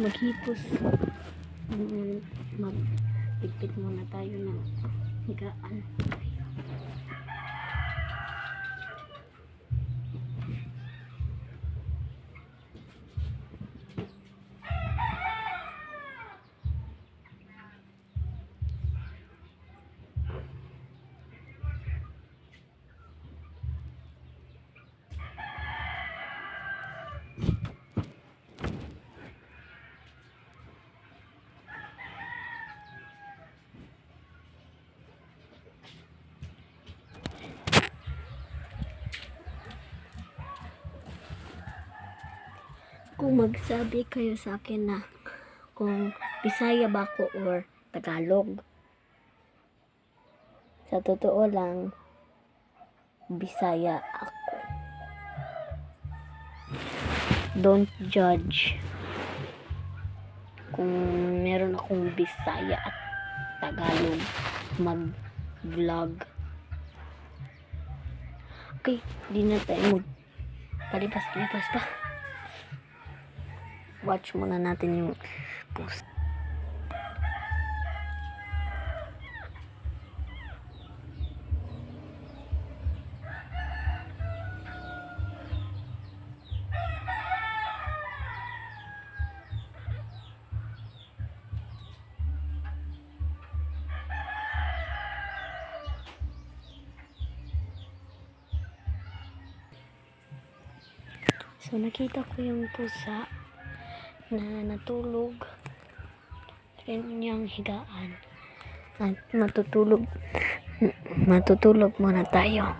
maghipos. Magpitpit muna tayo ng higaan. Kung magsabi kayo sa akin na kung Bisaya ba ako or Tagalog, sa totoo lang, Bisaya ako. Don't judge kung meron akong Bisaya at Tagalog mag-vlog. Okay, di na tayo palipas-lipas pa. Watch muna natin yung post. So nakita ko yung pusa na natulog rin niyang higaan at matutulog muna tayo.